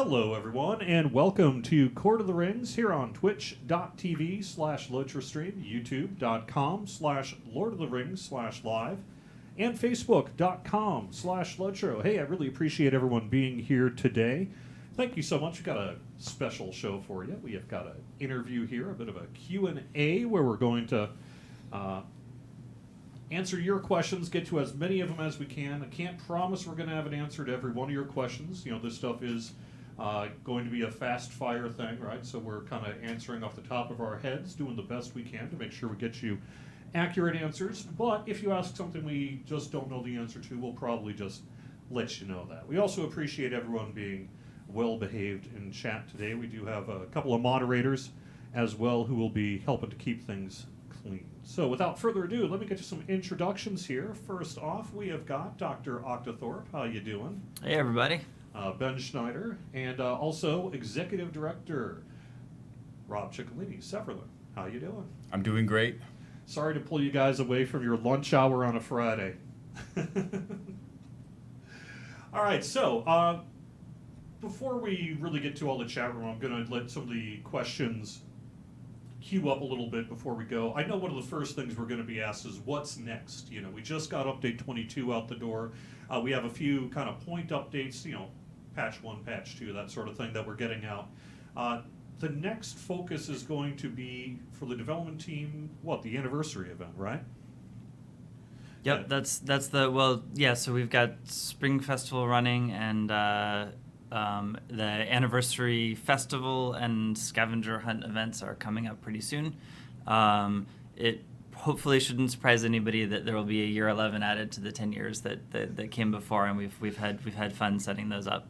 Hello, everyone, and welcome to Court of the Rings here on twitch.tv/LOTRO stream, youtube.com/Lord of the Rings/live, and facebook.com/LOTRO. Hey, I really appreciate everyone being here today. Thank you so much. We've got a special show for you. We have got an interview here, a bit of a Q&A, where we're going to answer your questions, get to as many of them as we can. I can't promise we're going to have an answer to every one of your questions. You know, this stuff is going to be a fast fire thing, right? So we're kind of answering off the top of our heads, doing the best we can to make sure we get you accurate answers. But if you ask something we just don't know the answer to, we'll probably just let you know that. We also appreciate everyone being well behaved in chat today. We do have a couple of moderators as well who will be helping to keep things clean. So without further ado, let me get you some introductions here. First off, we have got DrOctothorpe. How you doing? Hey, everybody. Ben Schneider, and also Executive Director Rob Ciccolini. Severlin, how you doing? I'm doing great. Sorry to pull you guys away from your lunch hour on a Friday. All right, so before we really get to all the chat room, I'm going to let some of the questions queue up a little bit before we go. I know one of the first things we're going to be asked is what's next. You know, we just got update 22 out the door. We have a few kind of point updates, you know, patch 1, patch 2, that sort of thing that we're getting out. The next focus is going to be for the development team, the anniversary event, right? Yep, that's the, well, yeah, so we've got Spring Festival running and the anniversary festival and scavenger hunt events are coming up pretty soon. It hopefully shouldn't surprise anybody that there will be a year 11 added to the 10 years that came before, and we've had fun setting those up.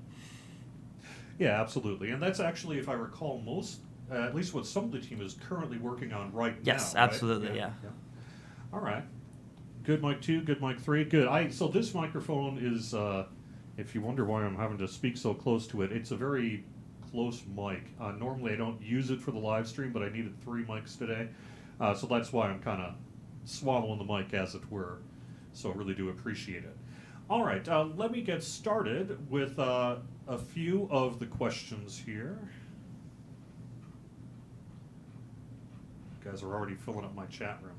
Yeah, absolutely, and that's actually, if I recall, most at least what some of the team is currently working on right now. Yes, absolutely, right? yeah. All right, good mic 2, good mic 3, good. So this microphone is. If you wonder why I'm having to speak so close to it, it's a very close mic. Normally I don't use it for the live stream, but I needed 3 mics today. So that's why I'm kind of swallowing the mic, as it were. So I really do appreciate it. All right, let me get started with a few of the questions here. You guys are already filling up my chat room.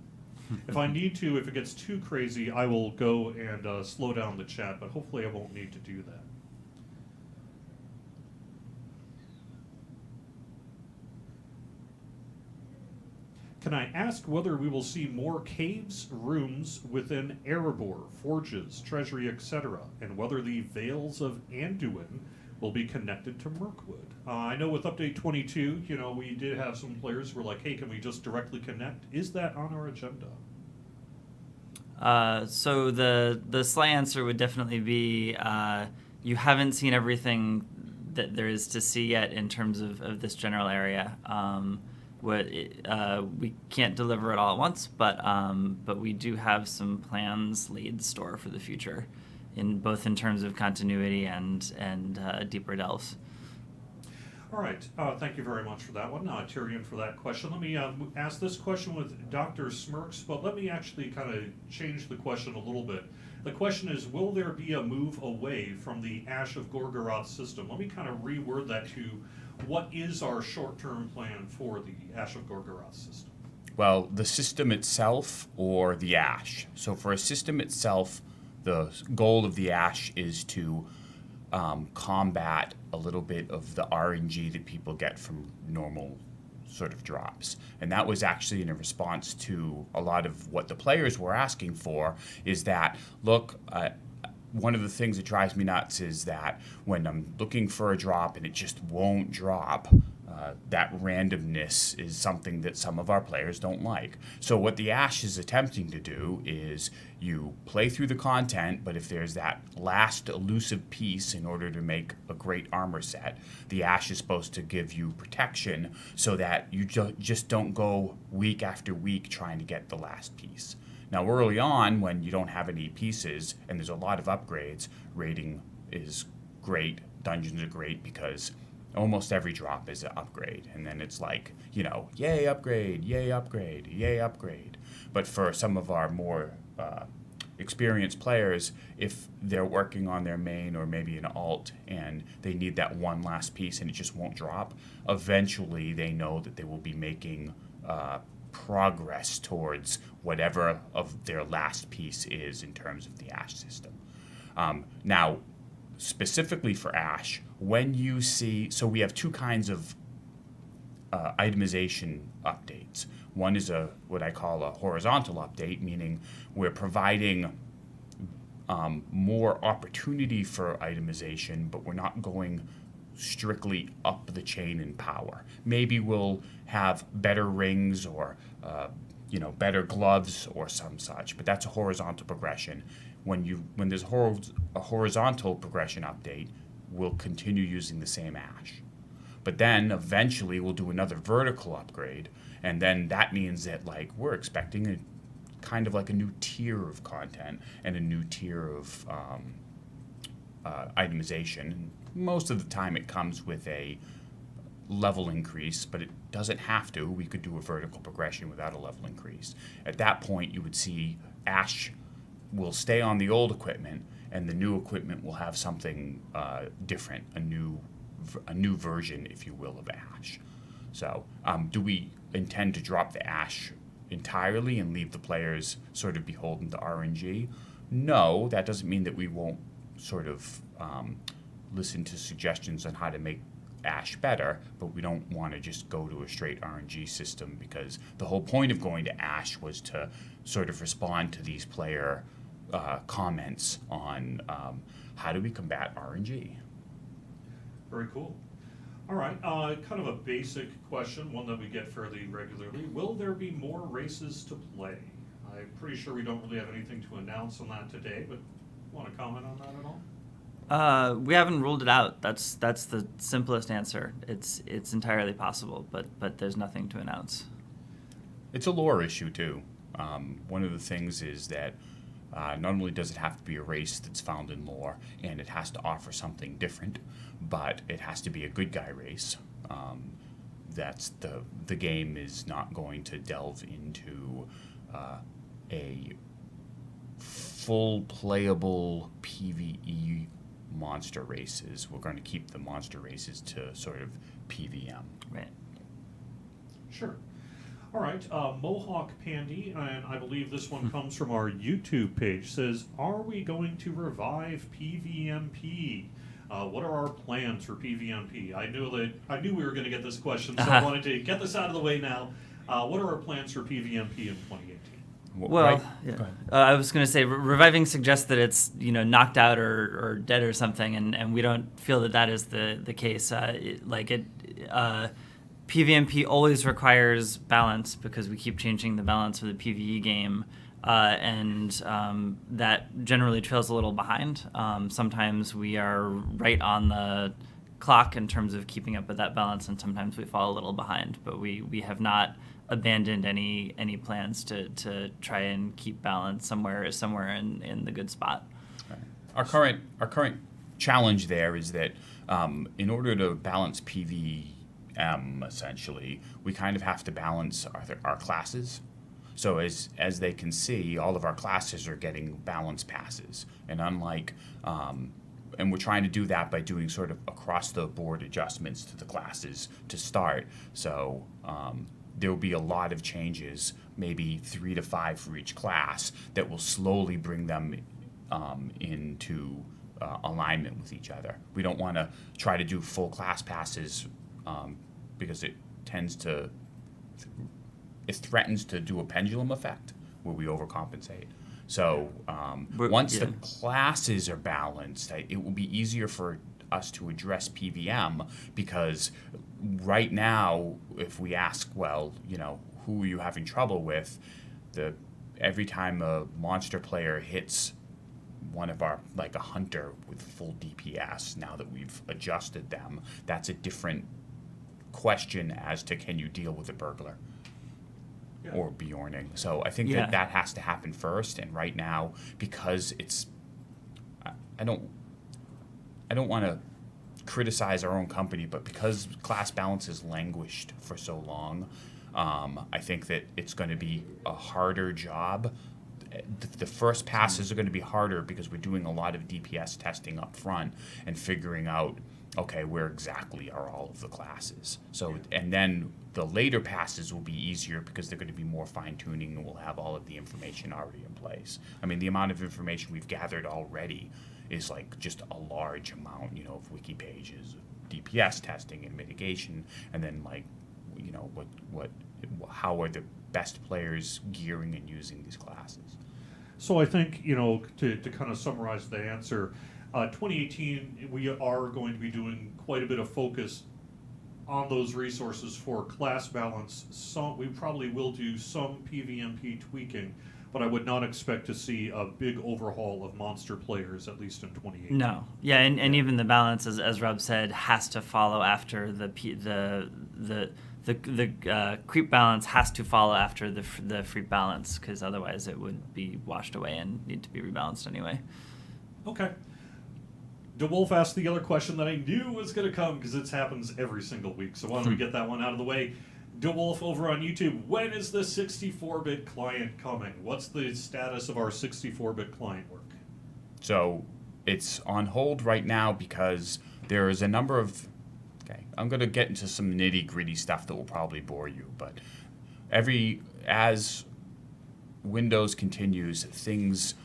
If I need to, if it gets too crazy, I will go and slow down the chat, but hopefully I won't need to do that. Can I ask whether we will see more caves, rooms within Erebor, forges, treasury, etc., and whether the Vales of Anduin will be connected to Mirkwood? I know with update 22, you know, we did have some players who were like, hey, can we just directly connect? Is that on our agenda? So the sly answer would definitely be you haven't seen everything that there is to see yet in terms of this general area. We can't deliver it all at once, but we do have some plans laid in store for the future, in terms of continuity and deeper delves. All right, thank you very much for that one, Tyrion, for that question. Let me ask this question with Dr. Smirks, but let me actually kind of change the question a little bit. The question is, will there be a move away from the Ash of Gorgoroth system? Let me kind of reword that to, what is our short-term plan for the Ash of Gorgoroth system? Well, the system itself or the Ash. So for a system itself, the goal of the Ash is to combat a little bit of the RNG that people get from normal sort of drops. And that was actually in a response to a lot of what the players were asking for, is that, look, one of the things that drives me nuts is that when I'm looking for a drop and it just won't drop, that randomness is something that some of our players don't like. So what the Ash is attempting to do is you play through the content, but if there's that last elusive piece in order to make a great armor set, the Ash is supposed to give you protection so that you just don't go week after week trying to get the last piece. Now, early on, when you don't have any pieces and there's a lot of upgrades, raiding is great, dungeons are great, because almost every drop is an upgrade. And then it's like, you know, yay, upgrade, yay, upgrade, yay, upgrade. But for some of our more experienced players, if they're working on their main or maybe an alt and they need that one last piece and it just won't drop, eventually they know that they will be making progress towards whatever of their last piece is in terms of the Ash system. Now, specifically for Ash, when you see, so we have two kinds of itemization updates. One is what I call a horizontal update, meaning we're providing more opportunity for itemization, but we're not going strictly up the chain in power. Maybe we'll have better rings or better gloves or some such, but that's a horizontal progression. When there's a horizontal progression update, we'll continue using the same Ash. But then eventually we'll do another vertical upgrade, and then that means that we're expecting a kind of like a new tier of content and a new tier of itemization. Most of the time it comes with a level increase, but it doesn't have to. We could do a vertical progression without a level increase. At that point, you would see Ash will stay on the old equipment, and the new equipment will have something different, a new version, if you will, of Ash. So, do we intend to drop the Ash entirely and leave the players sort of beholden to RNG? No, that doesn't mean that we won't sort of listen to suggestions on how to make Ash better, but we don't want to just go to a straight RNG system, because the whole point of going to Ash was to sort of respond to these player comments on how do we combat RNG. Very cool. All right, kind of a basic question, one that we get fairly regularly. Will there be more races to play? I'm pretty sure we don't really have anything to announce on that today, but want to comment on that at all? We haven't ruled it out. That's the simplest answer. It's entirely possible, but there's nothing to announce. It's a lore issue too. One of the things is that not only does it have to be a race that's found in lore, and it has to offer something different, but it has to be a good guy race. That's the game is not going to delve into a full playable PvE monster races. We're going to keep the monster races to sort of PvM. Right. Sure. All right, Mohawk Pandy, and I believe this one comes from our YouTube page, says, are we going to revive PvMP? What are our plans for PvMP? I knew we were going to get this question, so I wanted to get this out of the way now. What are our plans for PvMP in 2018? Well, right? yeah. I was going to say reviving suggests that it's knocked out or dead or something, and we don't feel that is the case. PvMP always requires balance because we keep changing the balance of the PvE game, and that generally trails a little behind. Sometimes we are right on the clock in terms of keeping up with that balance, and sometimes we fall a little behind. But we have not abandoned any plans to try and keep balance somewhere in the good spot. Right. Our current challenge there is that in order to balance PvM, essentially, we kind of have to balance our classes. So as they can see, all of our classes are getting balance passes, and unlike and we're trying to do that by doing sort of across the board adjustments to the classes to start. So there will be a lot of changes, maybe 3 to 5 for each class, that will slowly bring them into alignment with each other. We don't want to try to do full class passes because it threatens to do a pendulum effect where we overcompensate. So once the classes are balanced, it will be easier for us to address PvM, because right now, if we ask, well, who are you having trouble with, every time a monster player hits one of our, like a hunter with full DPS, now that we've adjusted them, that's a different question as to can you deal with a burglar or Bjorning. So I think that has to happen first, and right now, because I don't want to criticize our own company, but because class balance has languished for so long, I think that it's going to be a harder job the first passes are going to be harder because we're doing a lot of DPS testing up front and figuring out, okay, where exactly are all of the classes. So, and then the later passes will be easier because they're going to be more fine-tuning and we'll have all of the information already in place. I mean, the amount of information we've gathered already is like just a large amount, you know, of wiki pages, of DPS testing and mitigation, and then like, you know, how are the best players gearing and using these classes. So I think, you know, to kind of summarize the answer, 2018, we are going to be doing quite a bit of focus on those resources for class balance. We probably will do some PvMP tweaking, but I would not expect to see a big overhaul of monster players, at least in 2018. No. Yeah, and even the balance, as Rob said, has to follow after the creep balance has to follow after the freak balance, because otherwise it would be washed away and need to be rebalanced anyway. Okay. DeWolf asked the other question that I knew was going to come because it happens every single week. So why don't we get that one out of the way? DeWolf over on YouTube, when is the 64-bit client coming? What's the status of our 64-bit client work? So it's on hold right now because there is a number of... Okay, I'm going to get into some nitty-gritty stuff that will probably bore you, but as Windows continues, things...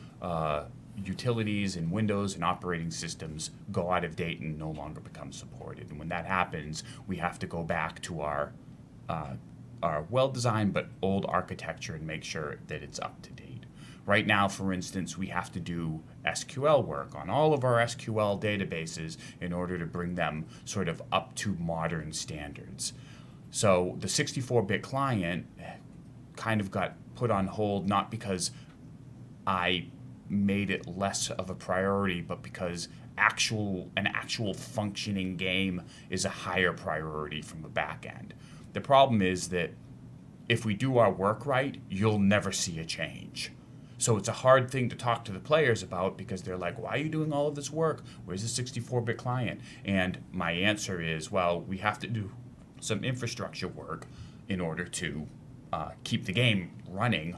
utilities and Windows and operating systems go out of date and no longer become supported. And when that happens, we have to go back to our well-designed but old architecture and make sure that it's up to date. Right now, for instance, we have to do SQL work on all of our SQL databases in order to bring them sort of up to modern standards. So the 64-bit client kind of got put on hold, not because I made it less of a priority, but because an actual functioning game is a higher priority from the back end. The problem is that if we do our work right, you'll never see a change. So it's a hard thing to talk to the players about because they're like, why are you doing all of this work? Where's the 64-bit client? And my answer is, well, we have to do some infrastructure work in order to keep the game running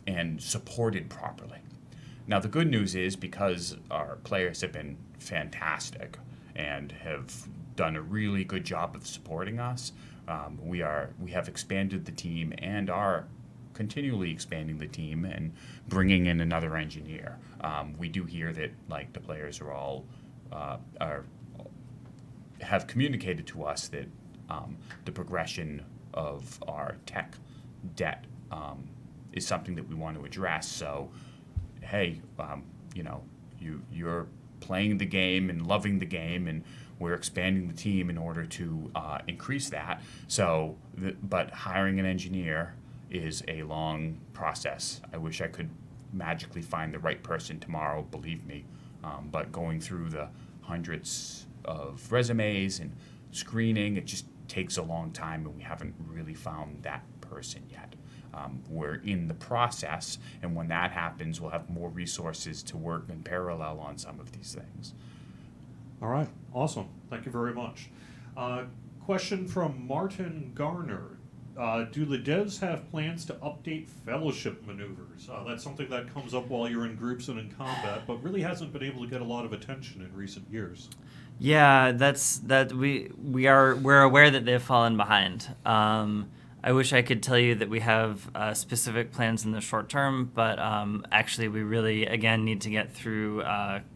and supported properly. Now, the good news is because our players have been fantastic and have done a really good job of supporting us, we have expanded the team and are continually expanding the team and bringing in another engineer. We do hear that like the players are all have communicated to us that the progression of our tech debt is something that we want to address. So, hey, you know, you're playing the game and loving the game, and we're expanding the team in order to increase that. So, but hiring an engineer is a long process. I wish I could magically find the right person tomorrow, believe me. But going through the hundreds of resumes and screening, it just takes a long time, and we haven't really found that person yet. We're in the process, and when that happens, we'll have more resources to work in parallel on some of these things. All right, awesome. Thank you very much. Question from Martin Garner. Do the devs have plans to update fellowship maneuvers? That's something that comes up while you're in groups and in combat, but really hasn't been able to get a lot of attention in recent years. Yeah, we're aware that they've fallen behind. I wish I could tell you that we have specific plans in the short term, but actually we really, again, need to get through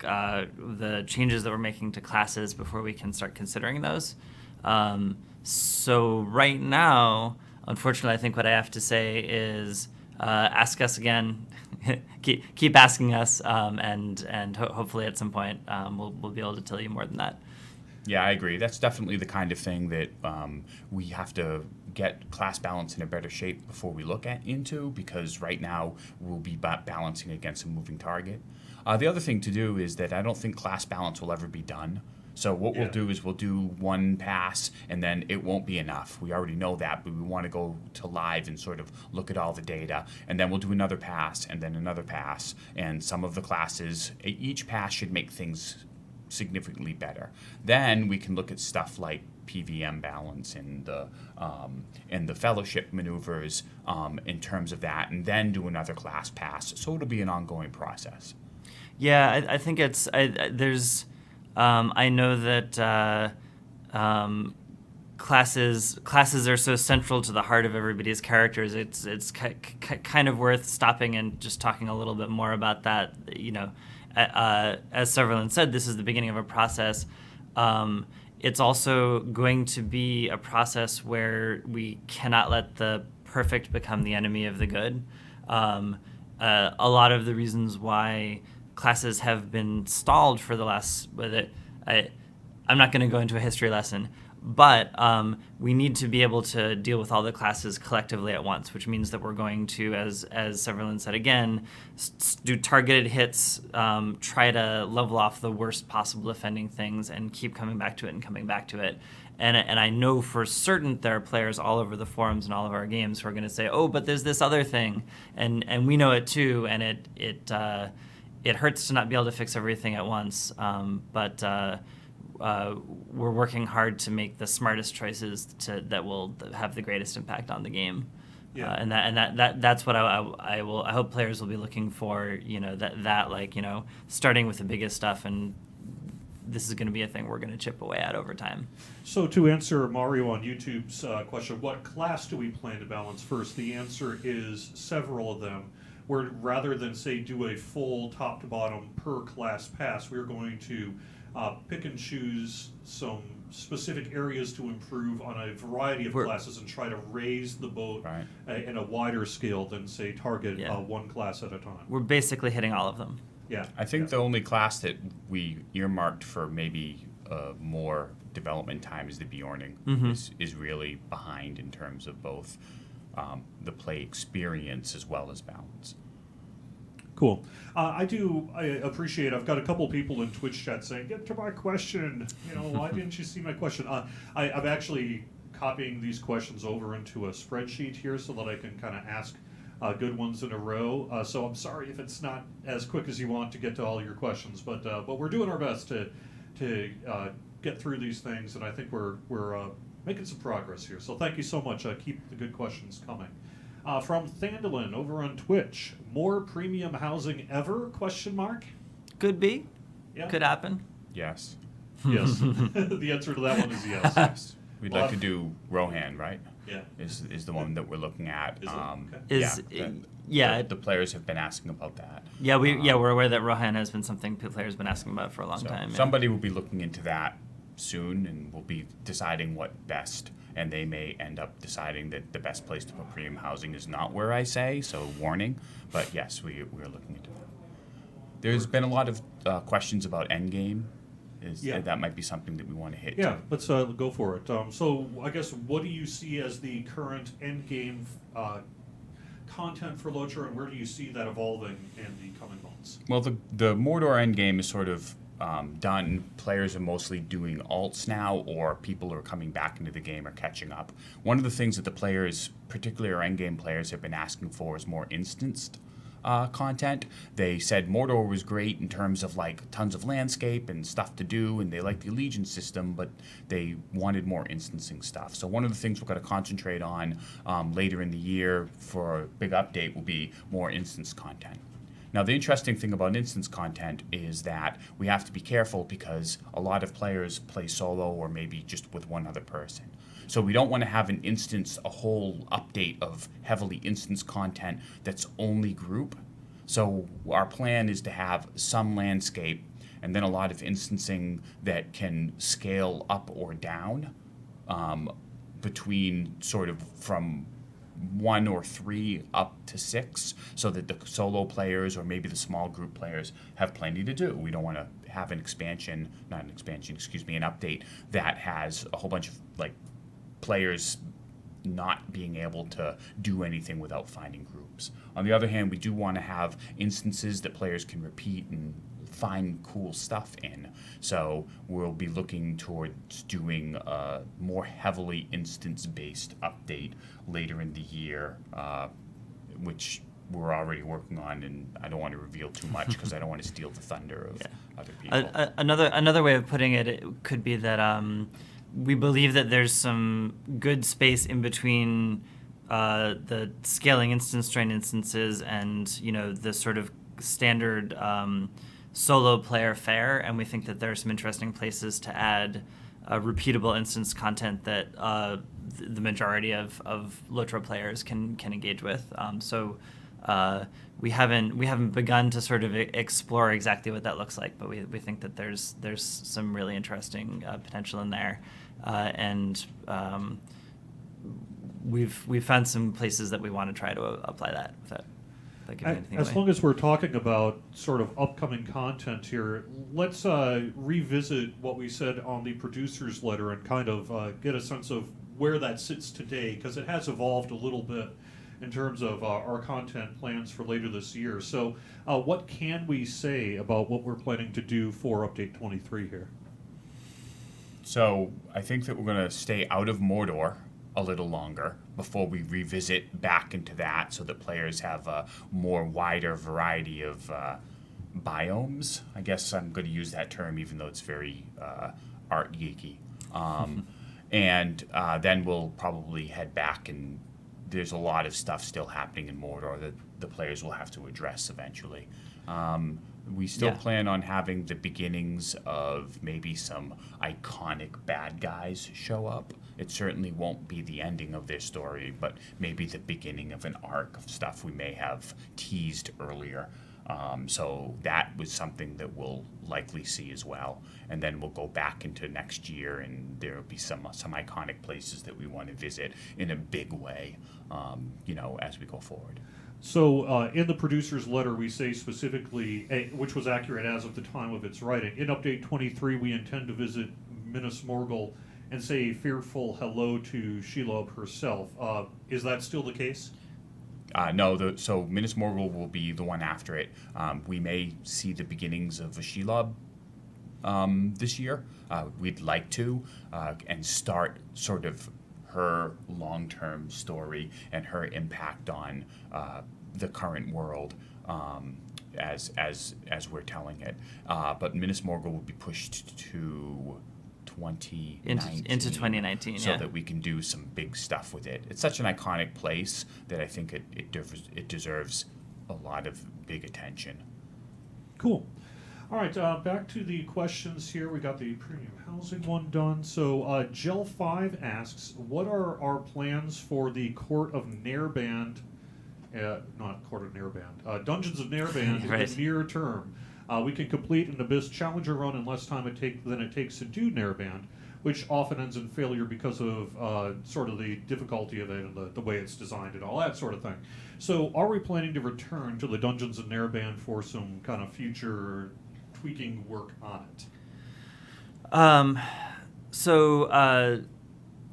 the changes that we're making to classes before we can start considering those. So right now, unfortunately, I think what I have to say is ask us again, keep asking us, and hopefully at some point we'll be able to tell you more than that. Yeah, I agree. That's definitely the kind of thing that we have to get class balance in a better shape before we look into, because right now we'll be balancing against a moving target. The other thing to do is that I don't think class balance will ever be done. So what we'll do is we'll do one pass, and then it won't be enough. We already know that, but we want to go to live and sort of look at all the data, and then we'll do another pass, and then another pass, and some of the classes, each pass should make things significantly better. Then we can look at stuff like PVM balance and the fellowship maneuvers in terms of that, and then do another class pass. So it'll be an ongoing process. Yeah, I think it's there's I know that classes are so central to the heart of everybody's characters. It's kind of worth stopping and just talking a little bit more about that. You know, as Severlin said, this is the beginning of a process. It's also going to be a process where we cannot let the perfect become the enemy of the good. A lot of the reasons why classes have been stalled for the last, I'm not going to go into a history lesson, but we need to be able to deal with all the classes collectively at once, which means that we're going to, as Severlin said again, do targeted hits, try to level off the worst possible offending things, and keep coming back to it. And I know for certain there are players all over the forums and all of our games who are going to say, oh, but there's this other thing, and we know it too, and it hurts to not be able to fix everything at once, but we're working hard to make the smartest choices that will have the greatest impact on the game. Yeah. And that's what I hope players will be looking for. You know, that like, you know, starting with the biggest stuff, and this is going to be a thing we're going to chip away at over time. So to answer Mario on YouTube's question, what class do we plan to balance first? The answer is several of them. Where rather than say do a full top to bottom per class pass, we're going to pick and choose some specific areas to improve on a variety of classes and try to raise the boat in a wider scale than say target one class at a time. We're basically hitting all of them. Yeah, I think the only class that we earmarked for maybe more development time is the Bjorning. Is really behind in terms of both the play experience as well as balance. Cool. I appreciate. I've got a couple people in Twitch chat saying, "Get to my question." You know, why didn't you see my question? I'm actually copying these questions over into a spreadsheet here so that I can kind of ask good ones in a row. So I'm sorry if it's not as quick as you want to get to all your questions, but we're doing our best to get through these things, and I think we're making some progress here. So thank you so much. Keep the good questions coming. From Thandalin over on Twitch, more premium housing ever? Question mark. Could be. Yeah. Could happen. Yes. Yes. The answer to that one is yes. Yes. We'd like to do Rohan, right? Yeah. Is the one that we're looking at. Is it? Okay. The players have been asking about that. Yeah, we're aware that Rohan has been something players have been asking about for a long time. Somebody will be looking into that soon, and we'll be deciding what best. And they may end up deciding that the best place to put premium housing is not where I say, so warning. But yes, we're looking into that. There's been a lot of questions about endgame. That might be something that we want to hit. Yeah, let's go for it. So I guess what do you see as the current endgame content for LOTRO, and where do you see that evolving in the coming months? Well, the Mordor endgame is sort of done. Players are mostly doing alts now, or people who are coming back into the game are catching up. One of the things that the players, particularly our endgame players, have been asking for is more instanced content. They said Mordor was great in terms of like tons of landscape and stuff to do, and they liked the Allegiance system, but they wanted more instancing stuff. So one of the things we're going to concentrate on later in the year for a big update will be more instance content. Now, the interesting thing about instance content is that we have to be careful because a lot of players play solo or maybe just with one other person. So we don't want to have a whole update of heavily instance content that's only group. So our plan is to have some landscape and then a lot of instancing that can scale up or down between sort of from 1 or 3 up to 6, so that the solo players or maybe the small group players have plenty to do. We don't want to have an update that has a whole bunch of like players not being able to do anything without finding groups. On the other hand, we do want to have instances that players can repeat and find cool stuff in. So we'll be looking towards doing a more heavily instance-based update later in the year, which we're already working on, and I don't want to reveal too much because I don't want to steal the thunder of other people. Another way of putting it, it could be that we believe that there's some good space in between the scaling instance train instances and the sort of standard solo player fare, and we think that there are some interesting places to add repeatable instance content that the majority of LOTRO players can engage with. So we haven't begun to sort of explore exactly what that looks like, but we think that there's some really interesting potential in there, and we've found some places that we want to try to apply that without giving anything as away. long as we're talking about sort of upcoming content here, let's revisit what we said on the producer's letter and kind of get a sense of where that sits today, because it has evolved a little bit in terms of our content plans for later this year. So what can we say about what we're planning to do for Update 23 here? So I think that we're going to stay out of Mordor a little longer before we revisit back into that, so that players have a more wider variety of biomes. I guess I'm going to use that term even though it's very art geeky. And then we'll probably head back, and there's a lot of stuff still happening in Mordor that the players will have to address eventually. We still plan on having the beginnings of maybe some iconic bad guys show up. It certainly won't be the ending of their story, but maybe the beginning of an arc of stuff we may have teased earlier. So that was something that we'll likely see as well. And then we'll go back into next year, and there will be some iconic places that we want to visit in a big way, as we go forward. So in the producer's letter, we say specifically, which was accurate as of the time of its writing, in Update 23, we intend to visit Minas Morgul and say a fearful hello to Shelob herself. Is that still the case? No, so Minas Morgul will be the one after it. We may see the beginnings of a Shelob this year. We'd like to, and start sort of her long-term story and her impact on the current world as we're telling it. But Minas Morgul will be pushed to 2019. Into 2019, so that we can do some big stuff with it. It's such an iconic place that I think it deserves a lot of big attention. Cool. All right, back to the questions here. We got the premium housing one done. So Gel5 asks, what are our plans for the Court of Nerband, not Court of Nerband, Dungeons of Nerband Right. in the near term? We can complete an Abyss Challenger run in less time than it takes to do Nerband, which often ends in failure because of sort of the difficulty of it and the way it's designed and all that sort of thing. So are we planning to return to the Dungeons of Nerband for some kind of future tweaking work on it?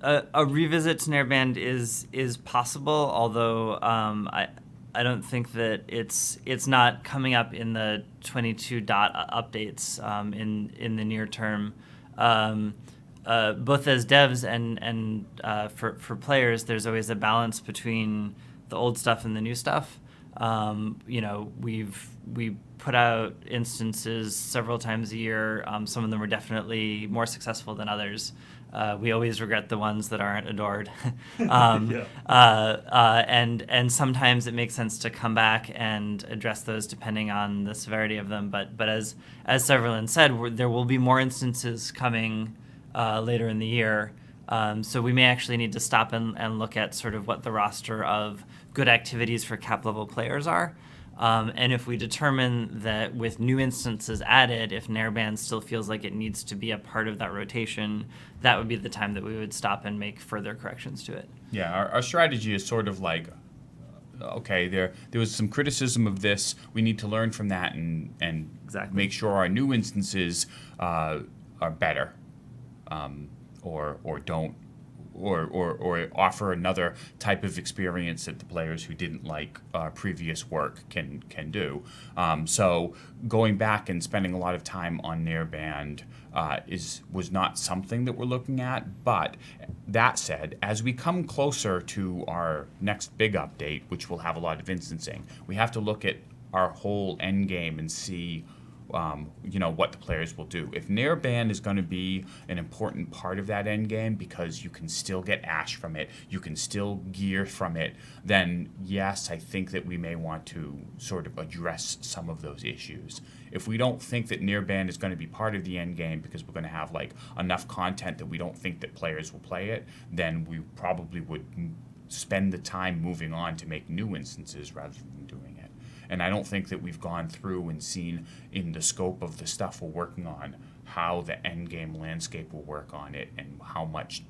A revisit to Nerband is possible, although I don't think that it's not coming up in the 22 updates in the near term. Both as devs and for players, there's always a balance between the old stuff and the new stuff. We put out instances several times a year. Some of them are definitely more successful than others. We always regret the ones that aren't adored. And sometimes it makes sense to come back and address those depending on the severity of them. But as Severlin said, there will be more instances coming later in the year. So we may actually need to stop and look at sort of what the roster of good activities for cap level players are. And if we determine that with new instances added, if Nerband still feels like it needs to be a part of that rotation, that would be the time that we would stop and make further corrections to it. Yeah, our strategy is sort of like, okay, there was some criticism of this. We need to learn from that and Exactly. make sure our new instances are better, or don't. Or offer another type of experience that the players who didn't like previous work can do. So going back and spending a lot of time on Nerband was not something that we're looking at. But that said, as we come closer to our next big update, which will have a lot of instancing, we have to look at our whole end game and see, what the players will do. If Nearban is going to be an important part of that end game because you can still get ash from it, you can still gear from it, then yes, I think that we may want to sort of address some of those issues. If we don't think that Nearban is going to be part of the end game because we're going to have like enough content that we don't think that players will play it, then we probably would spend the time moving on to make new instances rather than doing it. And I don't think that we've gone through and seen in the scope of the stuff we're working on how the end game landscape will work on it and how much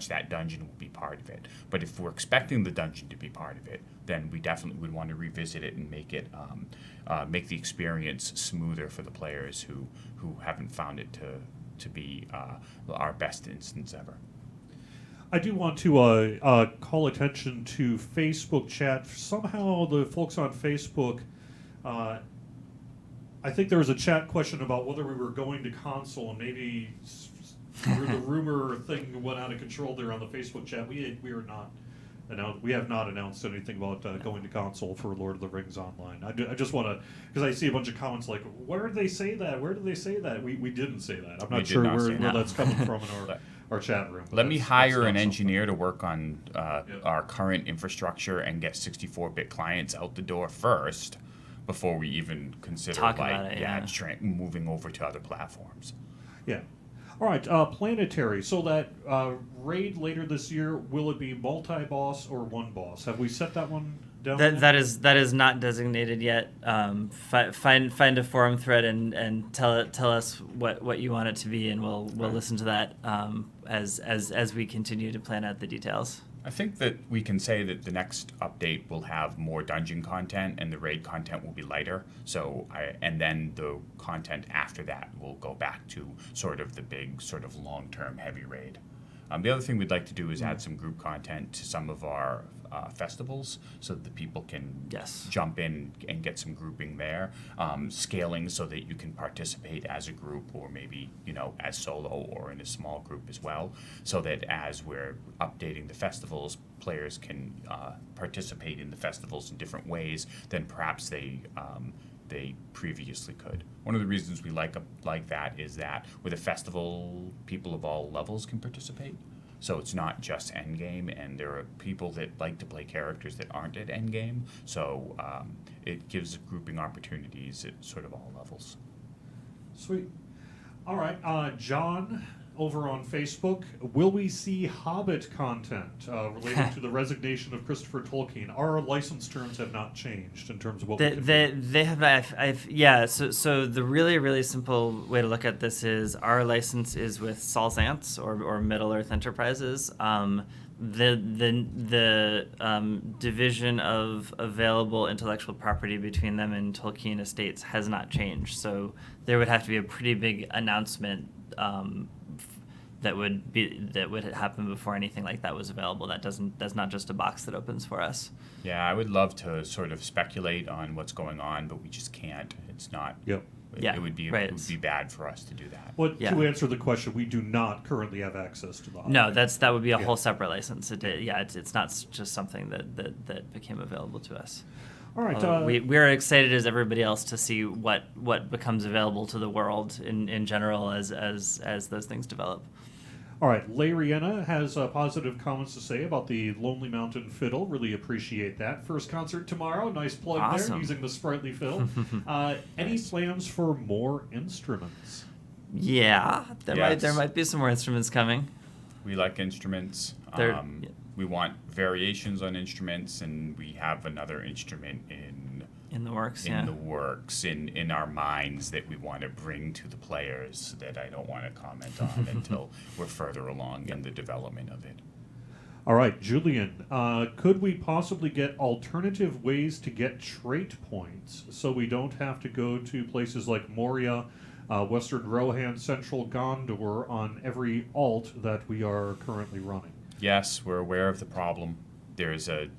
that dungeon will be part of it. But if we're expecting the dungeon to be part of it, then we definitely would want to revisit it and make it make the experience smoother for the players who haven't found it to be our best instance ever. I do want to call attention to Facebook chat. Somehow the folks on Facebook, I think there was a chat question about whether we were going to console, and maybe the rumor thing went out of control there on the Facebook chat. We have not announced anything about going to console for Lord of the Rings Online. I just want to, because I see a bunch of comments like, where did they say that? Where did they say that? We didn't say that. I'm not sure where that's coming from in our chat room. Let me hire an engineer to work on our current infrastructure and get 64-bit clients out the door first before we even consider moving over to other platforms. Yeah. All right, Planetary. So that raid later this year, will it be multi-boss or one boss? Have we set that one down? That is not designated yet. Find a forum thread and tell us what you want it to be, and we'll listen to that as we continue to plan out the details. I think that we can say that the next update will have more dungeon content and the raid content will be lighter. And then the content after that will go back to sort of the big, sort of long-term heavy raid. The other thing we'd like to do is add some group content to some of our festivals so that the people can jump in and get some grouping there. Scaling so that you can participate as a group or maybe, as solo or in a small group as well, so that as we're updating the festivals, players can participate in the festivals in different ways than perhaps they previously could. One of the reasons we like that is that with a festival, people of all levels can participate. So it's not just endgame, and there are people that like to play characters that aren't at endgame. So it gives grouping opportunities at sort of all levels. Sweet. All right, John, over on Facebook, will we see Hobbit content related to the resignation of Christopher Tolkien? Our license terms have not changed in terms of what we can do. They have not. So the really, really simple way to look at this is our license is with Salzance or Middle Earth Enterprises. The division of available intellectual property between them and Tolkien Estates has not changed. So there would have to be a pretty big announcement that would happen before anything like that was available. That's not just a box that opens for us. Yeah, I would love to sort of speculate on what's going on, but we just can't. It's not. Yep. It would be bad for us to do that. Well, to answer the question, we do not currently have access to the Hobbit. No, that would be a whole separate license. It's not just something that became available to us. All right. We're excited as everybody else to see what becomes available to the world in general as those things develop. All right, Lariana has positive comments to say about the Lonely Mountain Fiddle. Really appreciate that. First concert tomorrow. Nice plug there, using the sprightly fiddle. Any plans for more instruments? Yeah, there might be some more instruments coming. We like instruments. We want variations on instruments, and we have another instrument in the works, in our minds that we want to bring to the players that I don't want to comment on until we're further along in the development of it. All right, Julian, could we possibly get alternative ways to get trait points so we don't have to go to places like Moria, Western Rohan, Central Gondor on every alt that we are currently running? Yes, we're aware of the problem. There's a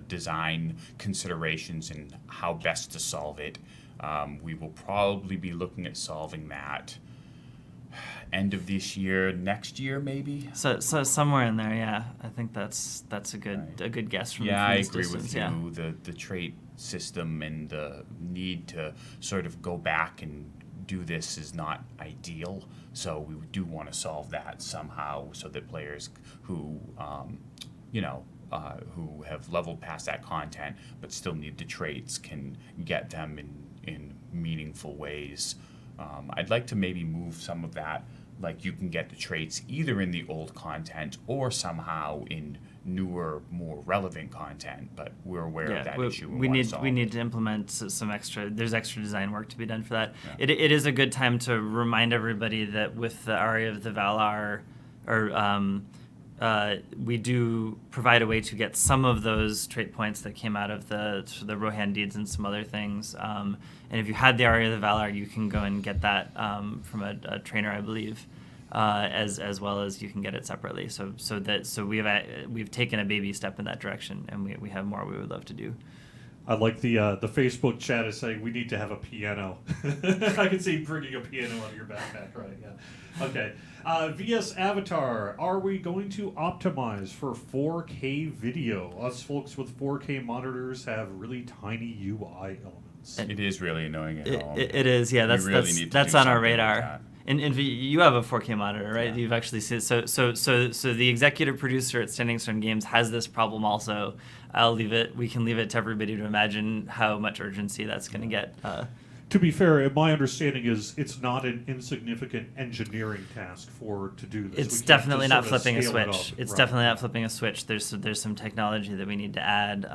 design considerations and how best to solve it. We will probably be looking at solving that end of this year, next year maybe. So somewhere in there, yeah. I think that's a good guess from I this agree distance, with you. The trait system and the need to sort of go back and do this is not ideal. So we do want to solve that somehow so that players who, who have leveled past that content but still need the traits can get them in meaningful ways. I'd like to maybe move some of that, like you can get the traits either in the old content or somehow in newer, more relevant content, but we're aware of that issue. We need to implement some there's extra design work to be done for that. Yeah. It is a good time to remind everybody that with the Aria of the Valar, we do provide a way to get some of those trait points that came out of the Rohan deeds and some other things. And if you had the Aria of the Valar, you can go and get that from a trainer, I believe. As well as you can get it separately. So we've taken a baby step in that direction, and we have more we would love to do. I like the Facebook chat is saying we need to have a piano. I can see bringing a piano out of your backpack, right? Yeah. Okay. VS Avatar, are we going to optimize for 4K video? Us folks with 4K monitors have really tiny UI elements. It is really annoying at home. It is, yeah. That's on our radar. Like and you have a 4K monitor, right? Yeah. You've actually seen so the executive producer at Standing Stone Games has this problem also. We can leave it to everybody to imagine how much urgency that's going to get. To be fair, my understanding is it's not an insignificant engineering task to do this. It's definitely not flipping a switch. It's definitely not flipping a switch. There's some technology that we need to add.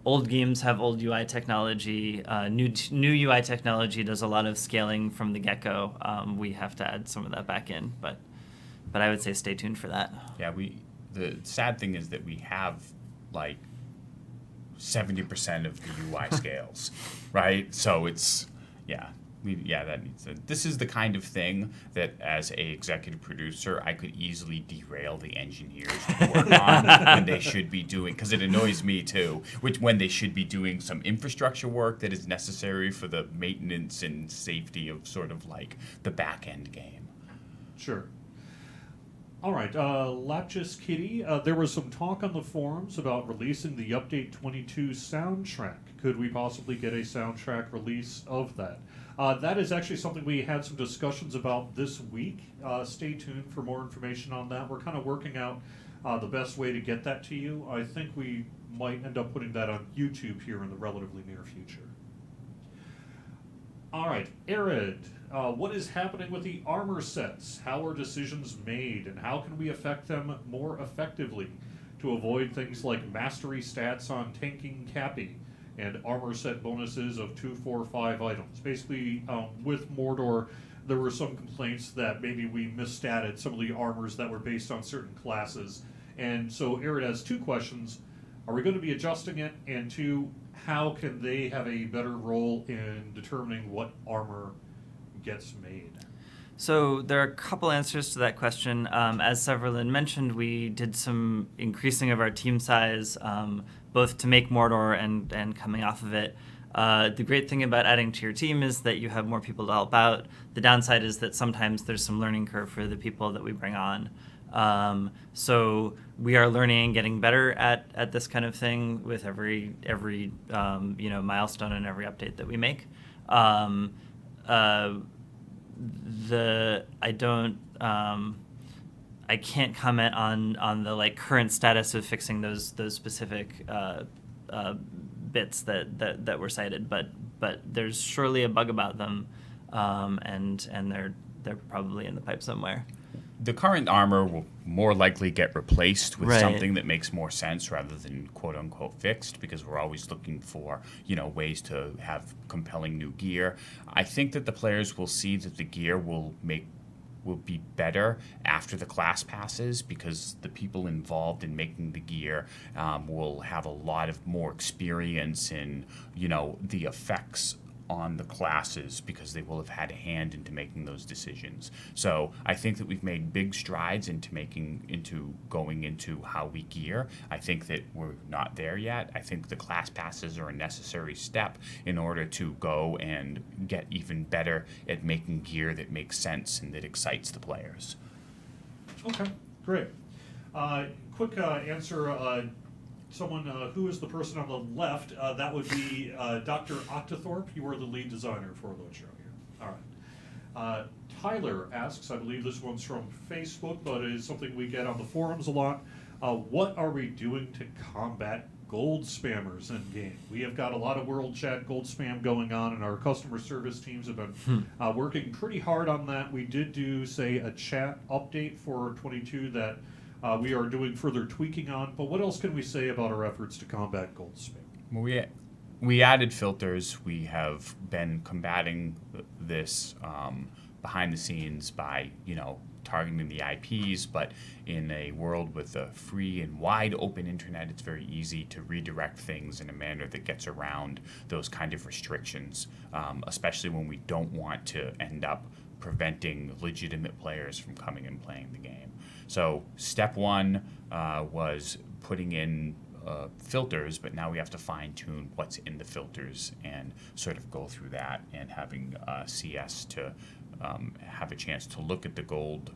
Old games have old UI technology. New UI technology does a lot of scaling from the get-go. We have to add some of that back in, but I would say stay tuned for that. Yeah, the sad thing is that we have like 70% of the UI scales, right? So it's that needs to. This is the kind of thing that, as a executive producer, I could easily derail the engineers to work on when they should be doing, because it annoys me too. When they should be doing some infrastructure work that is necessary for the maintenance and safety of sort of like the back end game. Sure. All right, Lapchus Kitty, there was some talk on the forums about releasing the Update 22 soundtrack. Could we possibly get a soundtrack release of that? That is actually something we had some discussions about this week. Stay tuned for more information on that. We're kind of working out the best way to get that to you. I think we might end up putting that on YouTube here in the relatively near future. All right, Arid, what is happening with the armor sets? How are decisions made, and how can we affect them more effectively to avoid things like mastery stats on tanking Cappy and armor set bonuses of 2, 4, 5 items? Basically, with Mordor, there were some complaints that maybe we misstatted some of the armors that were based on certain classes. And so Arid has two questions. Are we going to be adjusting it? And two, how can they have a better role in determining what armor gets made? So there are a couple answers to that question. As Severlin mentioned, we did some increasing of our team size, both to make Mordor and coming off of it. The great thing about adding to your team is that you have more people to help out. The downside is that sometimes there's some learning curve for the people that we bring on. So we are learning and getting better at this kind of thing with every milestone and every update that we make. I can't comment on the like current status of fixing those specific bits that were cited, but there's surely a bug about them, and they're probably in the pipe somewhere. The current armor will more likely get replaced with Right. something that makes more sense rather than quote unquote fixed, because we're always looking for, ways to have compelling new gear. I think that the players will see that the gear will be better after the class passes, because the people involved in making the gear will have a lot of more experience in, the effects on the classes, because they will have had a hand into making those decisions. So I think that we've made big strides into going into how we gear. I think that we're not there yet. I think the class passes are a necessary step in order to go and get even better at making gear that makes sense and that excites the players. Okay, great. Quick answer. someone who is the person on the left, that would be DrOctothorpe. You are the lead designer for LOTRO here. All right. Tyler asks, I believe this one's from Facebook, but it is something we get on the forums a lot. What are we doing to combat gold spammers in game? We have got a lot of world chat gold spam going on, and our customer service teams have been working pretty hard on that. We did do, say, a chat update for 22 that we are doing further tweaking on, but what else can we say about our efforts to combat gold spam? Well, we added filters. We have been combating this behind the scenes by, targeting the IPs, but in a world with a free and wide open internet, it's very easy to redirect things in a manner that gets around those kind of restrictions, especially when we don't want to end up preventing legitimate players from coming and playing the game. So step one was putting in filters, but now we have to fine-tune what's in the filters and sort of go through that, and having CS to have a chance to look at the gold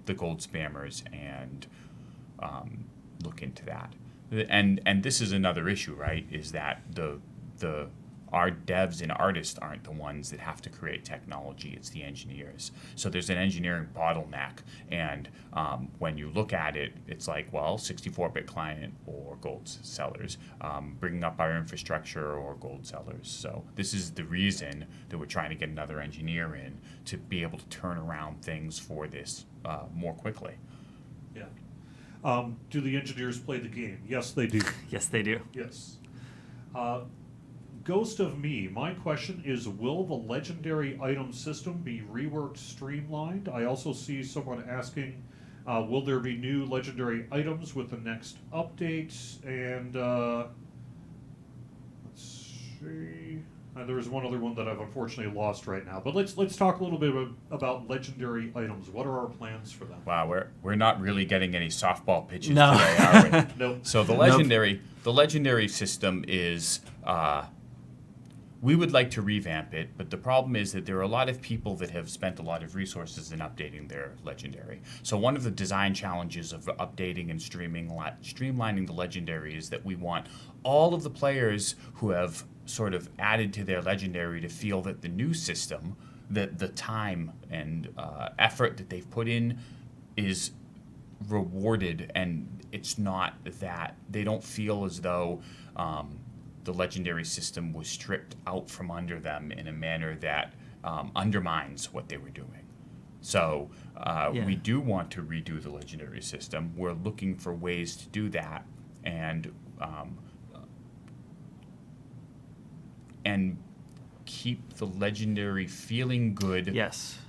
spammers and look into that. And this is another issue, right? Is that our devs and artists aren't the ones that have to create technology, it's the engineers. So there's an engineering bottleneck, and when you look at it, it's like, well, 64-bit client or gold sellers, bringing up our infrastructure or gold sellers. So this is the reason that we're trying to get another engineer in to be able to turn around things for this more quickly. Yeah. Do the engineers play the game? Yes, they do. Yes, they do. Yes. Ghost of Me, my question is, will the legendary item system be reworked, streamlined? I also see someone asking, will there be new legendary items with the next update? And let's see. There was one other one that I've unfortunately lost right now. But let's talk a little bit about legendary items. What are our plans for them? Wow, we're not really getting any softball pitches No. today, are we? Nope. So the legendary system is. We would like to revamp it, but the problem is that there are a lot of people that have spent a lot of resources in updating their legendary. So one of the design challenges of updating and streamlining the legendary is that we want all of the players who have sort of added to their legendary to feel that the new system, that the time and effort that they've put in is rewarded, and it's not that they don't feel as though the legendary system was stripped out from under them in a manner that undermines what they were doing. So we do want to redo the legendary system. We're looking for ways to do that, and keep the legendary feeling good. Yes.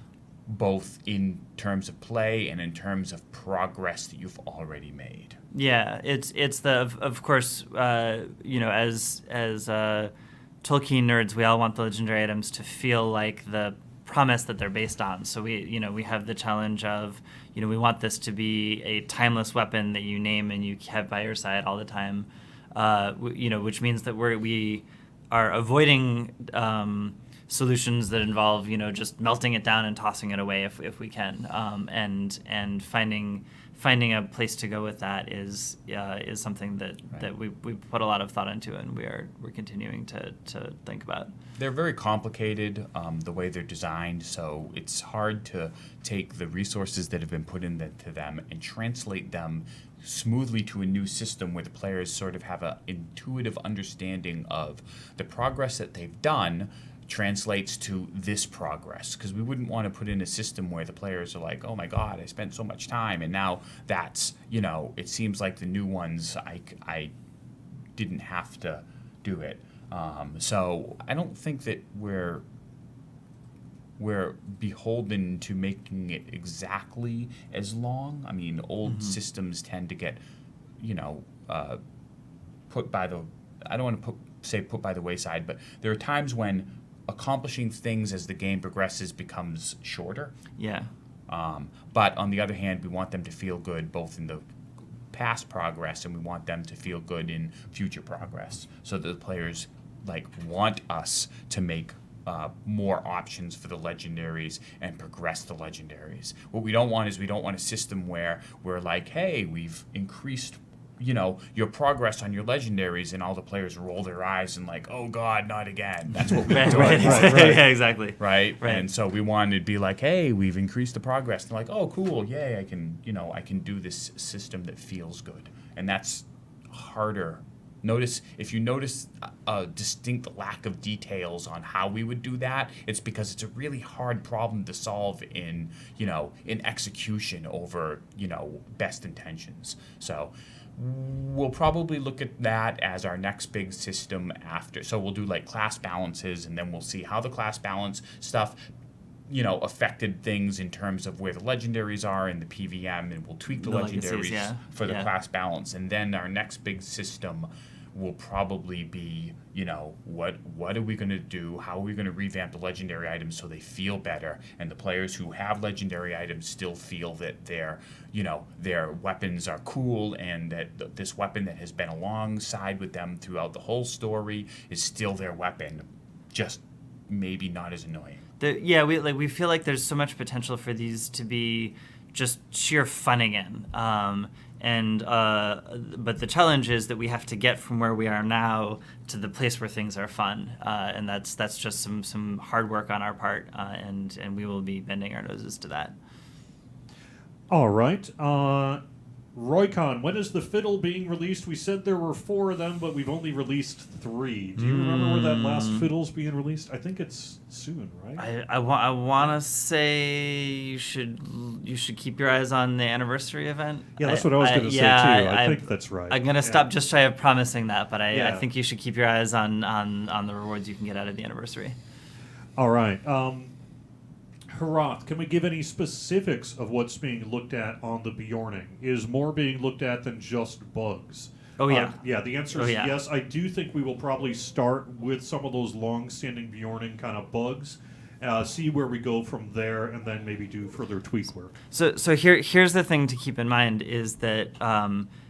Both in terms of play and in terms of progress that you've already made. Yeah, it's the of course as Tolkien nerds, we all want the legendary items to feel like the promise that they're based on. So we have the challenge of we want this to be a timeless weapon that you name and you have by your side all the time. Which means that we are avoiding solutions that involve just melting it down and tossing it away if we can, and finding a place to go with that is something that we put a lot of thought into, and we're continuing to think about. They're very complicated the way they're designed, so it's hard to take the resources that have been put into them and translate them smoothly to a new system where the players sort of have an intuitive understanding of the progress that they've done translates to this progress, because we wouldn't want to put in a system where the players are like, oh my god, I spent so much time, and now that's it seems like the new ones I didn't have to do it. So I don't think that we're beholden to making it exactly as long. I mean, old systems tend to get put by the I don't want to say put by the wayside, but there are times when accomplishing things as the game progresses becomes shorter. Yeah. But on the other hand, we want them to feel good both in the past progress, and we want them to feel good in future progress, so that the players want us to make more options for the legendaries and progress the legendaries. What we don't want is a system where we're like, hey, we've increased your progress on your legendaries, and all the players roll their eyes and like, oh God, not again. That's what we Right, do. right, yeah, exactly. Right? Right. And so we wanted to be like, hey, we've increased the progress. And like, oh, cool, yay, I can do this system that feels good. And that's harder. If you notice a distinct lack of details on how we would do that, it's because it's a really hard problem to solve in execution over, best intentions. So we'll probably look at that as our next big system after. So we'll do like class balances, and then we'll see how the class balance stuff affected things in terms of where the legendaries are in the PVM, and we'll tweak the legendaries for the class balance. And then our next big system will probably be, what are we going to do? How are we going to revamp the legendary items so they feel better, and the players who have legendary items still feel that their weapons are cool, and that this weapon that has been alongside with them throughout the whole story is still their weapon, just maybe not as annoying. We feel like there's so much potential for these to be just sheer fun again. But the challenge is that we have to get from where we are now to the place where things are fun, and that's just some hard work on our part, and we will be bending our noses to that. All right. Roycon, when is the fiddle being released? We said there were 4 of them, but we've only released 3. Do you remember where that last fiddle's being released? I think it's soon, right? I want to say you should keep your eyes on the anniversary event. Yeah, that's what I was going to say, too. I think that's right. I'm going to stop just shy of promising that, but I Yeah. think you should keep your eyes on the rewards you can get out of the anniversary. All right. Harath, can we give any specifics of what's being looked at on the Bjorning? Is more being looked at than just bugs? Oh, yeah. The answer is yes. I do think we will probably start with some of those long-standing Bjorning kind of bugs, see where we go from there, and then maybe do further tweak work. So here's the thing to keep in mind is that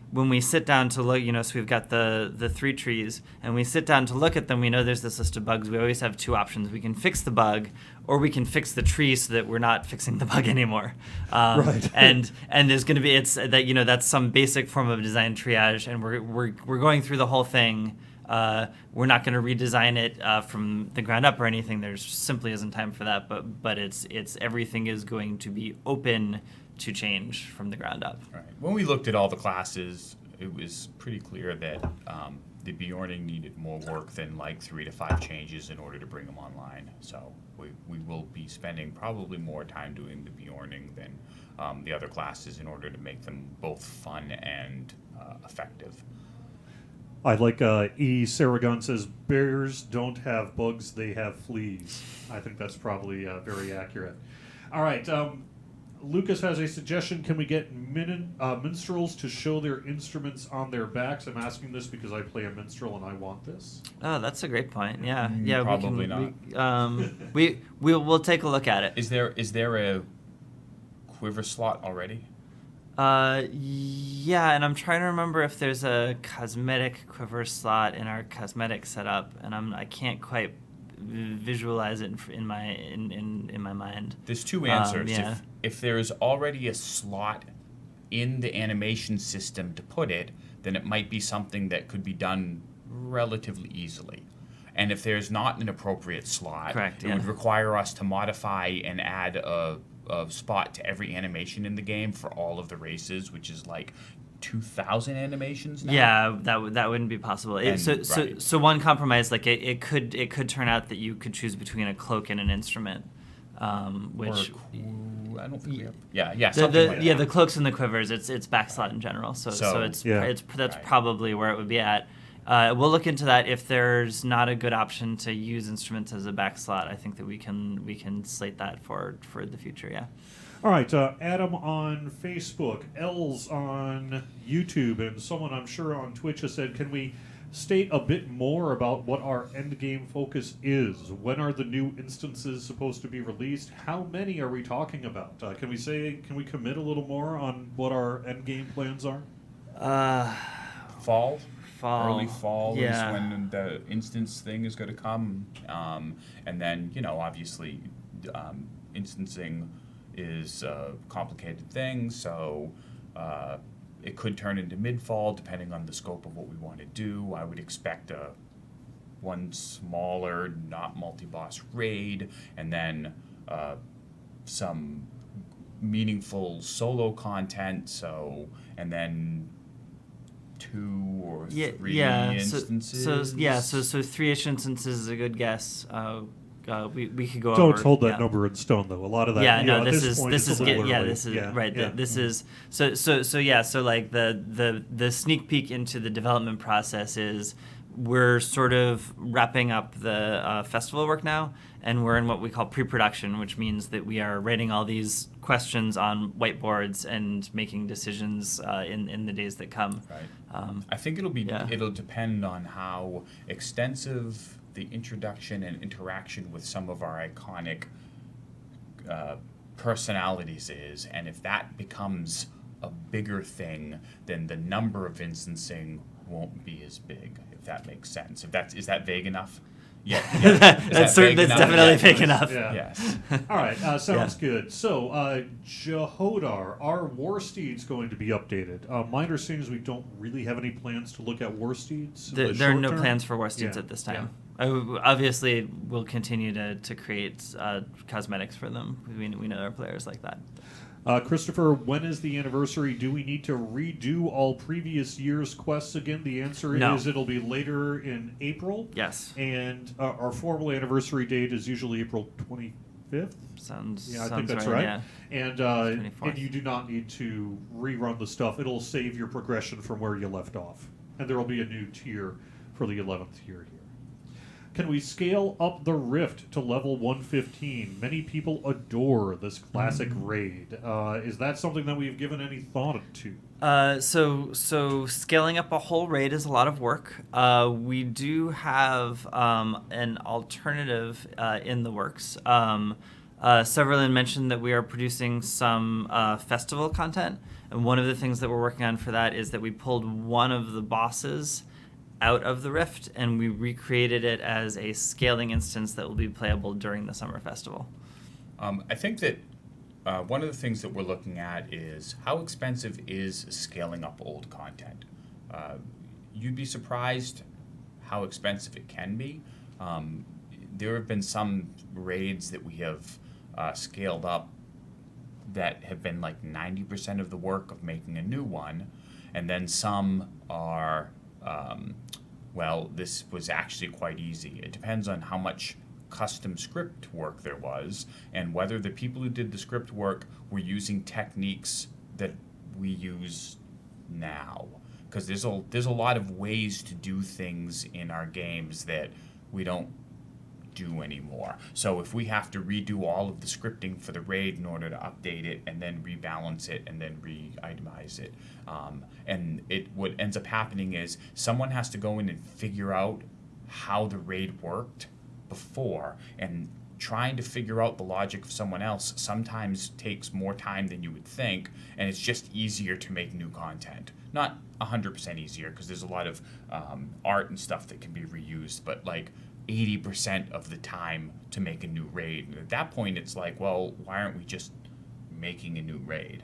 when we sit down to look, so we've got the 3 trees, and we sit down to look at them, we know there's this list of bugs. We always have 2 options. We can fix the bug, or we can fix the tree so that we're not fixing the bug anymore. Right. And there's going to be, that's some basic form of design triage, and we're going through the whole thing. We're not going to redesign it from the ground up or anything. There simply isn't time for that. But it's everything is going to be open to change from the ground up. Right. When we looked at all the classes, it was pretty clear that the Bjorning needed more work than like 3 to 5 changes in order to bring them online. So we will be spending probably more time doing the Bjorning than the other classes in order to make them both fun and effective. I like E. Saragon says, bears don't have bugs, they have fleas. I think that's probably very accurate. All right. Lucas has a suggestion. Can we get minstrels to show their instruments on their backs? I'm asking this because I play a minstrel and I want this. Oh, that's a great point. Yeah. Probably not. We'll take a look at it. Is there a quiver slot already? Yeah, and I'm trying to remember if there's a cosmetic quiver slot in our cosmetic setup, and I can't quite visualize it in my mind. There's 2 answers. Yeah. If there's already a slot in the animation system to put it, then it might be something that could be done relatively easily. And if there's not an appropriate slot, Correct, it would require us to modify and add a spot to every animation in the game for all of the races, which is like 2,000 animations now. Yeah, that wouldn't be possible. So one compromise, like it could turn out that you could choose between a cloak and an instrument, which I don't think we have. Something like that. The cloaks and the quivers. It's backslot in general. So that's probably where it would be at. We'll look into that. If there's not a good option to use instruments as a backslot, I think that we can slate that for the future. Yeah. All right, Adam on Facebook, Els on YouTube, and someone I'm sure on Twitch has said, can we state a bit more about what our endgame focus is? When are the new instances supposed to be released? How many are we talking about? Can we commit a little more on what our endgame plans are? Fall. Early fall is yeah. when the instance thing is going to come. And then, obviously, instancing is a complicated thing, so It could turn into mid-fall, depending on the scope of what we want to do. I would expect one smaller, not multi-boss raid, and then some meaningful solo content. And then 2 or 3 instances. So 3-ish instances is a good guess. We could go Don't over. hold that number in stone, though. A lot of that. Yeah, no. At This this is point, this it's is a little yeah. early. This is Yeah, right. yeah. This is so like the sneak peek into the development process is we're sort of wrapping up the festival work now, and we're in what we call pre-production, which means that we are writing all these questions on whiteboards and making decisions in the days that come. Right. I think it'll depend on how extensive the introduction and interaction with some of our iconic personalities is, and if that becomes a bigger thing, then the number of instancing won't be as big, if that makes sense. Is that vague enough? Yeah. That's definitely vague enough. Yeah. Yes. All right, sounds good. So, Jehodar, are war steeds going to be updated? My understanding is we don't really have any plans to look at war steeds. There are no plans for war steeds at this time. Obviously, we'll continue to create cosmetics for them. We know there are players like that. Christopher, when is the anniversary? Do we need to redo all previous year's quests again? The answer is it'll be later in April. Yes. And our formal anniversary date is usually April 25th. I think that's right. Yeah. And you do not need to rerun the stuff. It'll save your progression from where you left off. And there will be a new tier for the 11th tier here. Can we scale up the Rift to level 115? Many people adore this classic raid. Is that something that we've given any thought to? So scaling up a whole raid is a lot of work. We do have an alternative in the works. Severlin mentioned that we are producing some festival content, and one of the things that we're working on for that is that we pulled one of the bosses out of the Rift, and we recreated it as a scaling instance that will be playable during the summer festival. I think that one of the things that we're looking at is how expensive is scaling up old content. You'd be surprised how expensive it can be. There have been some raids that we have scaled up that have been like 90% of the work of making a new one, and then some are this was actually quite easy. It depends on how much custom script work there was, and whether the people who did the script work were using techniques that we use now. Because there's a lot of ways to do things in our games that we don't do anymore. So if we have to redo all of the scripting for the raid in order to update it and then rebalance it and then re-itemize it, and what ends up happening is someone has to go in and figure out how the raid worked before, and trying to figure out the logic of someone else sometimes takes more time than you would think, and it's just easier to make new content. Not 100% easier, because there's a lot of art and stuff that can be reused, but like 80% of the time to make a new raid. And at that point, it's like, well, why aren't we just making a new raid?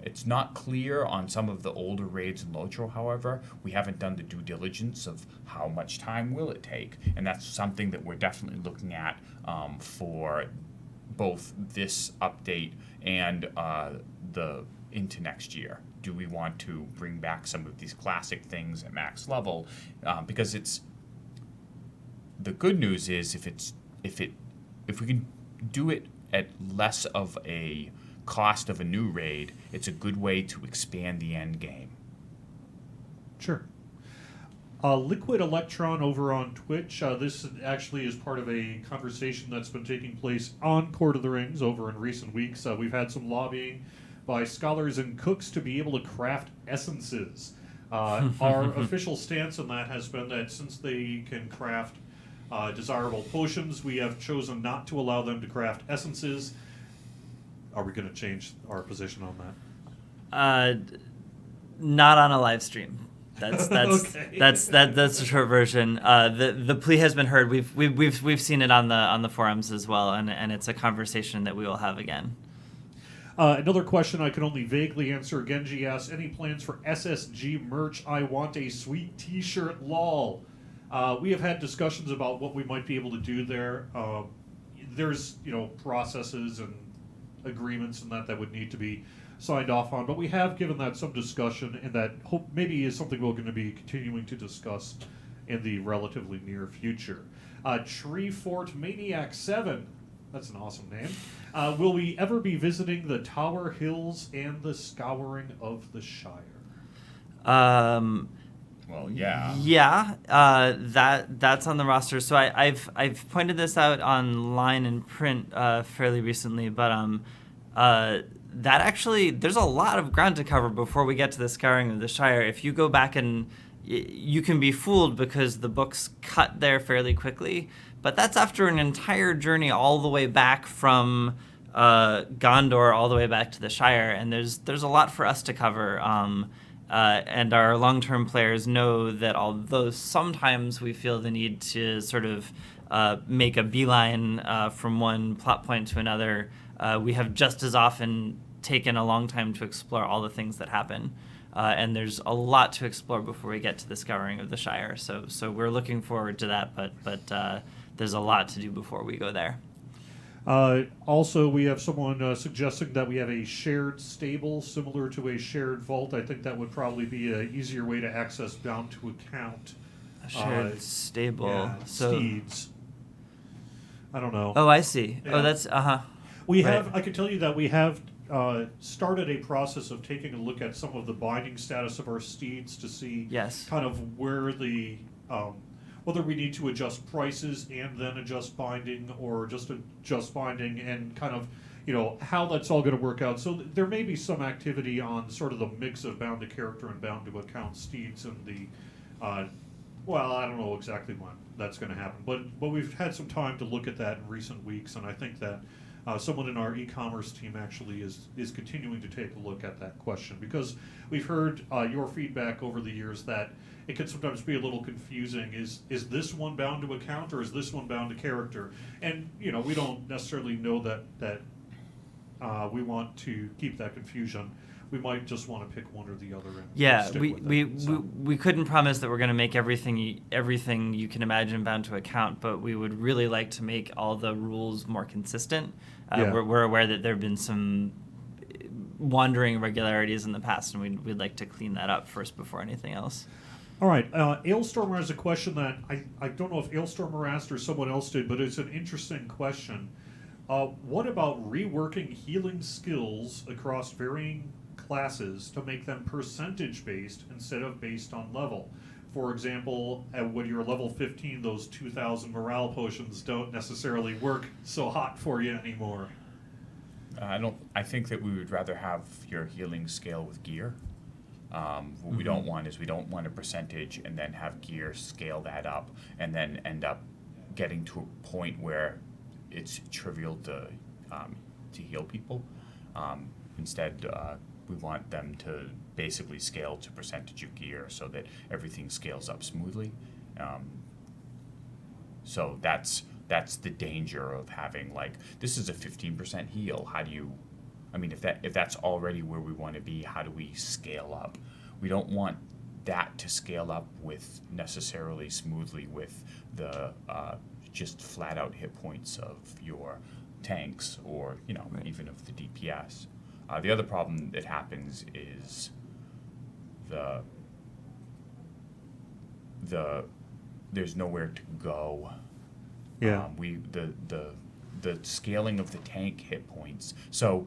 It's not clear on some of the older raids in LOTRO, however. We haven't done the due diligence of how much time will it take, and that's something that we're definitely looking at for both this update and the into next year. Do we want to bring back some of these classic things at max level? Because it's the good news is if we can do it at less of a cost of a new raid, it's a good way to expand the end game. Sure. Liquid Electron over on Twitch. This actually is part of a conversation that's been taking place on Court of the Rings over in recent weeks. We've had some lobbying by scholars and cooks to be able to craft essences. Our official stance on that has been that since they can craft desirable potions, we have chosen not to allow them to craft essences. Are we going to change our position on that? Not on a live stream. That's Okay. that's the short version. The plea has been heard. We've seen it on the forums as well, and it's a conversation that we will have again. Another question I can only vaguely answer. Genji asks, any plans for SSG merch? I want a sweet t-shirt, lol. We have had discussions about what we might be able to do there. There's, processes and agreements and that would need to be signed off on, but we have given that some discussion, and that hope maybe is something we're going to be continuing to discuss in the relatively near future. Tree Fort Maniac 7, that's an awesome name. Will we ever be visiting the Tower Hills and the Scouring of the Shire? Well, yeah. Yeah, that's on the roster. So I've pointed this out online and print fairly recently, but that actually, there's a lot of ground to cover before we get to the Scouring of the Shire. If you go back and you can be fooled because the books cut there fairly quickly, but that's after an entire journey all the way back from Gondor all the way back to the Shire, and there's a lot for us to cover. And our long-term players know that although sometimes we feel the need to sort of make a beeline from one plot point to another, we have just as often taken a long time to explore all the things that happen. And there's a lot to explore before we get to the Scouring of the Shire. So we're looking forward to that, but there's a lot to do before we go there. Also, we have someone suggesting that we have a shared stable similar to a shared vault. I think that would probably be an easier way to access bound to account. A shared stable. Yeah, so steeds. I don't know. Oh, I see. Yeah. Oh, that's We right. have. I can tell you that we have started a process of taking a look at some of the binding status of our steeds to see Yes. kind of where the whether we need to adjust prices and then adjust binding, or just adjust binding and kind of, how that's all going to work out. So there may be some activity on sort of the mix of bound to character and bound to account steeds and the, well, I don't know exactly when that's going to happen, but we've had some time to look at that in recent weeks, and I think that someone in our e-commerce team actually is continuing to take a look at that question, because we've heard your feedback over the years that it can sometimes be a little confusing. Is this one bound to account, or is this one bound to character? And we don't necessarily know that we want to keep that confusion. We might just want to pick one or the other. And Yeah, stick with we it. couldn't promise that we're going to make everything you can imagine bound to account, but we would really like to make all the rules more consistent. Yeah. We're aware that there have been some wandering irregularities in the past, and we'd like to clean that up first before anything else. All right, Ailstormer has a question that I don't know if Ailstormer asked or someone else did, but it's an interesting question. What about reworking healing skills across varying classes to make them percentage-based instead of based on level? For example, when you're level 15, those 2,000 morale potions don't necessarily work so hot for you anymore. I think that we would rather have your healing scale with gear. What we don't want is we don't want a percentage and then have gear scale that up and then end up getting to a point where it's trivial to heal people. Instead, we want them to basically scale to percentage of gear so that everything scales up smoothly. So that's the danger of having, like, this is a 15% heal. How do you, if that's already where we want to be, how do we scale up? We don't want that to scale up with necessarily smoothly with the just flat out hit points of your tanks or Right. even of the DPS. The other problem that happens is there's nowhere to go. Yeah. The scaling of the tank hit points. So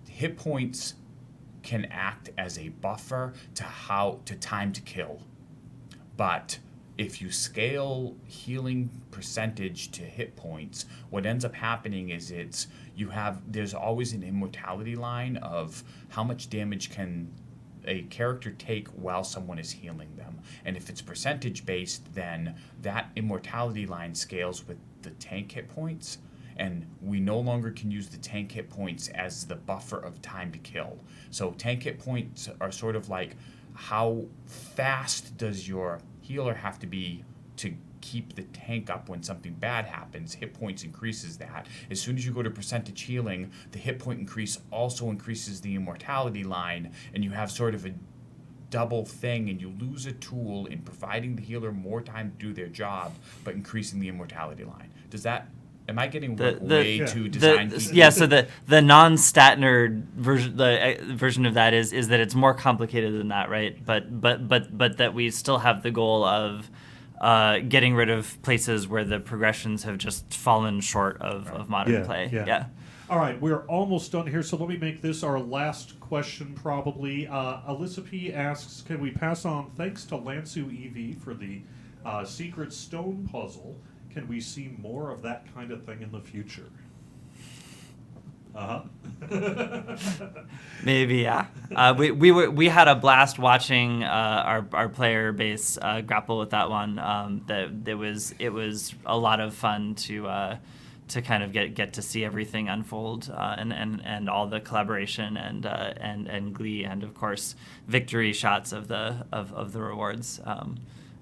hit points can act as a buffer to time to kill. But if you scale healing percentage to hit points, what ends up happening is there's always an immortality line of how much damage can a character take while someone is healing them. And if it's percentage based, then that immortality line scales with the tank hit points, and we no longer can use the tank hit points as the buffer of time to kill. So tank hit points are sort of like, how fast does your healer have to be to keep the tank up when something bad happens. Hit points increases that. As soon as you go to percentage healing, the hit point increase also increases the immortality line, and you have sort of a double thing, and you lose a tool in providing the healer more time to do their job, but increasing the immortality line. Am I getting way too design? So the non-stat nerd version, the version of that is that it's more complicated than that, right? But that we still have the goal of getting rid of places where the progressions have just fallen short of modern play. Yeah. All right, we're almost done here, so let me make this our last question probably. Alyssa P. asks, can we pass on thanks to Lansu EV for the secret stone puzzle? Can we see more of that kind of thing in the future? Maybe, yeah. We had a blast watching our player base grapple with that one. It was a lot of fun to kind of get to see everything unfold and all the collaboration and glee and of course victory shots of the rewards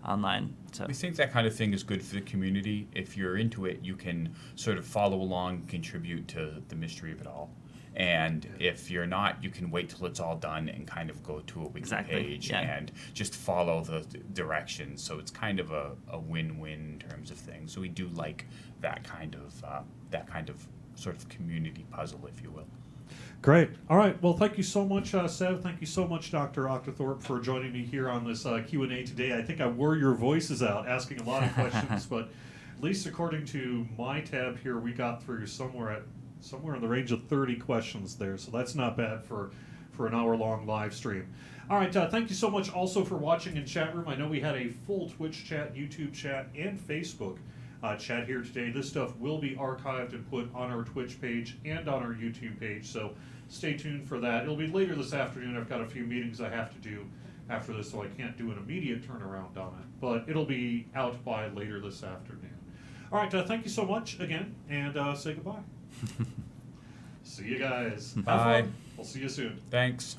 online. So we think that kind of thing is good for the community. If you're into it, you can sort of follow along, contribute to the mystery of it all. And if you're not, you can wait till it's all done and kind of go to a wiki page and just follow the directions. So it's kind of a win-win in terms of things. So we do like that kind of sort of community puzzle, if you will. Great. All right. Well, thank you so much, Sev. Thank you so much, DrOctothorpe, for joining me here on this Q&A today. I think I wore your voices out asking a lot of questions, but at least according to my tab here, we got through somewhere in the range of 30 questions there, so that's not bad for an hour-long live stream. All right. Thank you so much also for watching in chat room. I know we had a full Twitch chat, YouTube chat, and Facebook chat here today. This stuff will be archived and put on our Twitch page and on our YouTube page, so stay tuned for that. It'll be later this afternoon. I've got a few meetings I have to do after this, so I can't do an immediate turnaround on it, but it'll be out by later this afternoon. All right, thank you so much again, and say goodbye. See you guys. Bye. We'll see you soon. Thanks.